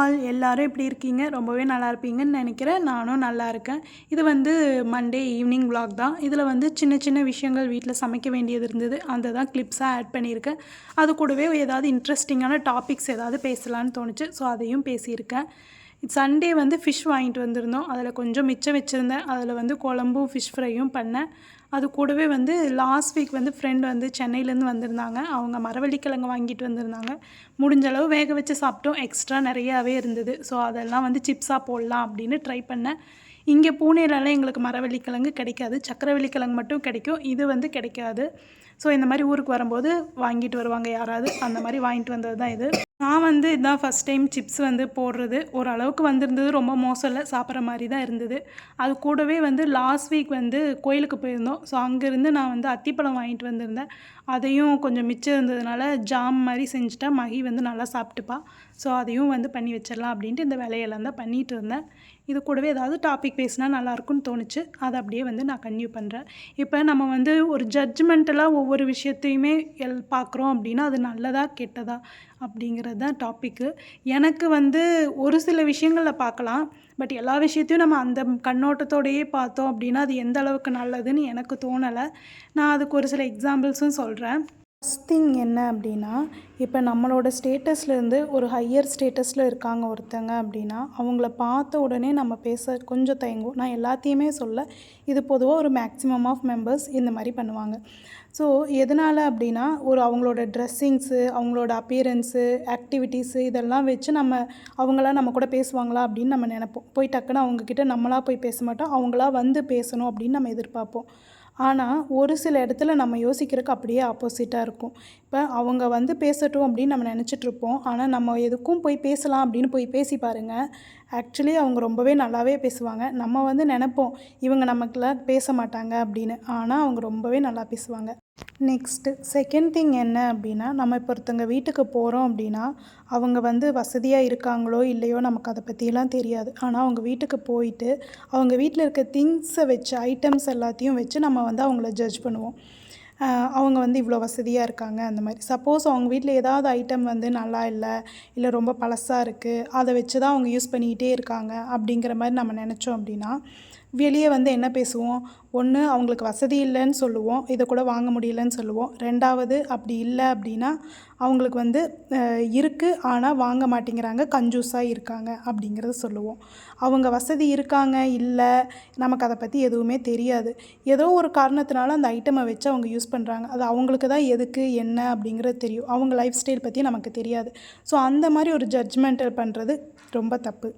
All எல்லாரும் எப்படி இருக்கீங்க? ரொம்பவே நல்லா இருப்பீங்கன்னு நினைக்கிறேன். நானும் நல்லா இருக்கேன். இது வந்து மண்டே ஈவினிங் vlog தான். இதில் வந்து சின்ன சின்ன விஷயங்கள் வீட்டில் சமைக்க வேண்டியது இருந்தது. அதை தான் கிளிப்ஸாக ஆட் பண்ணியிருக்கேன். அது கூடவே ஏதாவது இன்ட்ரெஸ்டிங்கான டாபிக்ஸ் ஏதாவது பேசலான்னு தோணுச்சு. ஸோ அதையும் பேசியிருக்கேன். சண்டே வந்து ஃபிஷ் வாங்கிட்டு வந்திருந்தோம். அதில் கொஞ்சம் மிச்சம் வச்சுருந்தேன். அதில் வந்து குழம்பும் ஃபிஷ் ஃப்ரையும் பண்ணேன். அது கூடவே வந்து லாஸ்ட் வீக் வந்து ஃப்ரெண்ட் வந்து சென்னையிலேருந்து வந்திருந்தாங்க. அவங்க மரவள்ளிக்கிழங்கு வாங்கிட்டு வந்திருந்தாங்க. முடிஞ்ச அளவு வேக வச்சு சாப்பிட்டோம். எக்ஸ்ட்ரா நிறையாவே இருந்தது. ஸோ அதெல்லாம் வந்து சிப்ஸாக போடலாம் அப்படின்னு ட்ரை பண்ணேன். இங்கே பூனேலலாம் எங்களுக்கு மரவள்ளிக்கிழங்கு கிடைக்காது. சக்கரவள்ளிக்கிழங்கு மட்டும் கிடைக்கும். இது வந்து கிடைக்காது. ஸோ இந்த மாதிரி ஊருக்கு வரும்போது வாங்கிட்டு வருவாங்க யாராவது. அந்த மாதிரி வாங்கிட்டு வந்தது தான் இது. நான் வந்து இதுதான் ஃபஸ்ட் டைம் சிப்ஸ் வந்து போடுறது. ஓரளவுக்கு வந்திருந்தது. ரொம்ப மோசம் இல்லை. சாப்பிட்ற மாதிரி தான் இருந்தது. அது கூடவே வந்து லாஸ்ட் வீக் வந்து கோயிலுக்கு போயிருந்தோம். ஸோ அங்கேருந்து நான் வந்து அத்திப்பழம் வாங்கிட்டு வந்திருந்தேன். அதையும் கொஞ்சம் மிச்சம் இருந்ததுனால ஜாம் மாதிரி செஞ்சுட்டா மகி வந்து நல்லா சாப்பிட்டுப்பா. ஸோ அதையும் வந்து பண்ணி வச்சிடலாம் அப்படின்ட்டு இந்த வேலையெல்லாம் தான் பண்ணிகிட்டு இருந்தேன். இது கூடவே ஏதாவது டாபிக் பேசினா நல்லாயிருக்குன்னு தோணுச்சு. அதை அப்படியே வந்து நான் கன்டினியூ பண்ணுறேன். இப்போ நம்ம வந்து ஒரு ஜட்ஜ்மெண்டலாக ஒவ்வொரு விஷயத்தையுமே பார்க்குறோம் அப்படின்னா அது நல்லதா கெட்டதா அப்படிங்கிறது தான் டாப்பிக்கு. எனக்கு வந்து ஒரு சில விஷயங்களில் பார்க்கலாம். பட் எல்லா விஷயத்தையும் நம்ம அந்த கண்ணோட்டத்தோடையே பார்த்தோம் அப்படின்னா அது எந்த அளவுக்கு நல்லதுன்னு எனக்கு தோணலை. நான் அதுக்கு ஒரு சில எக்ஸாம்பிள்ஸும் சொல்கிறேன். ஃபஸ்ட் திங் என்ன அப்படின்னா, இப்போ நம்மளோட ஸ்டேட்டஸ்லேருந்து ஒரு ஹையர் ஸ்டேட்டஸில் இருக்காங்க ஒருத்தங்க அப்படின்னா, அவங்கள பார்த்த உடனே நம்ம பேச கொஞ்சம் தயங்குவோம். நான் எல்லாத்தையுமே சொல்ல, இது பொதுவாக ஒரு மேக்ஸிமம் ஆஃப் மெம்பர்ஸ் இந்த மாதிரி பண்ணுவாங்க. ஸோ எதனால் அப்படின்னா, அவங்களோட ட்ரெஸ்ஸிங்ஸு, அவங்களோட அப்பியரன்ஸு, ஆக்டிவிட்டீஸு இதெல்லாம் வச்சு அவங்களாம் நம்ம கூட பேசுவாங்களா அப்படின்னு நம்ம நினைப்போம். போய் டக்குன்னு அவங்கக்கிட்ட நம்மளாக போய் பேச மாட்டோம். அவங்களா வந்து பேசணும் அப்படின்னு நம்ம எதிர்பார்ப்போம். ஆனால் ஒரு சில இடத்துல நம்ம யோசிக்கிறதுக்கு அப்படியே ஆப்போசிட்டாக இருக்கும். இப்போ அவங்க வந்து பேசட்டும் அப்படின்னு நம்ம நினச்சிட்ருப்போம். ஆனால் நம்ம எதுக்கும் போய் பேசலாம் அப்படின்னு போய் பேசி பாருங்கள். ஆக்சுவலி அவங்க ரொம்பவே நல்லாவே பேசுவாங்க. நம்ம வந்து நினைப்போம் இவங்க நமக்குலாம் பேச மாட்டாங்க அப்படின்னு. ஆனால் அவங்க ரொம்பவே நல்லா பேசுவாங்க. நெக்ஸ்ட்டு செகண்ட் திங் என்ன அப்படின்னா, நம்ம இப்போ ஒருத்தங்க வீட்டுக்கு போகிறோம் அப்படின்னா, அவங்க வந்து வசதியாக இருக்காங்களோ இல்லையோ நமக்கு அதை பற்றியெல்லாம் தெரியாது. ஆனால் அவங்க வீட்டுக்கு போயிட்டு அவங்க வீட்டில் இருக்க திங்ஸை வச்சு ஐட்டம்ஸ் எல்லாத்தையும் வச்சு நம்ம வந்து அவங்கள ஜட்ஜ் பண்ணுவோம். அவங்க வந்து இவ்வளோ வசதியாக இருக்காங்க அந்த மாதிரி. சப்போஸ் அவங்க வீட்டில் ஏதாவது ஐட்டம் வந்து நல்லா இல்லை ரொம்ப பழசாக இருக்குது, அதை வச்சு தான் அவங்க யூஸ் பண்ணிக்கிட்டே இருக்காங்க அப்படிங்கிற மாதிரி நம்ம நினச்சோம் அப்படின்னா, வெளியே வந்து என்ன பேசுவோம்? ஒன்று அவங்களுக்கு வசதி இல்லைன்னு சொல்லுவோம். இதை கூட வாங்க முடியலன்னு சொல்லுவோம். 2வது அப்படி இல்லை அப்படின்னா, அவங்களுக்கு வந்து இருக்குது ஆனால் வாங்க மாட்டேங்கிறாங்க, கஞ்சூஸாக இருக்காங்க அப்படிங்கிறத சொல்லுவோம். அவங்க வசதி இருக்காங்க, இல்லை நமக்கு அதை பற்றி எதுவுமே தெரியாது. ஏதோ ஒரு காரணத்தினால அந்த ஐட்டமை வச்சு அவங்க யூஸ் பண்ணுறாங்க. அது அவங்களுக்கு தான் எதுக்கு என்ன அப்படிங்கிறது தெரியும். அவங்க லைஃப் ஸ்டைல் பற்றி நமக்கு தெரியாது. ஸோ அந்த மாதிரி ஒரு ஜட்ஜ்மெண்டல் பண்ணுறது ரொம்ப தப்பு.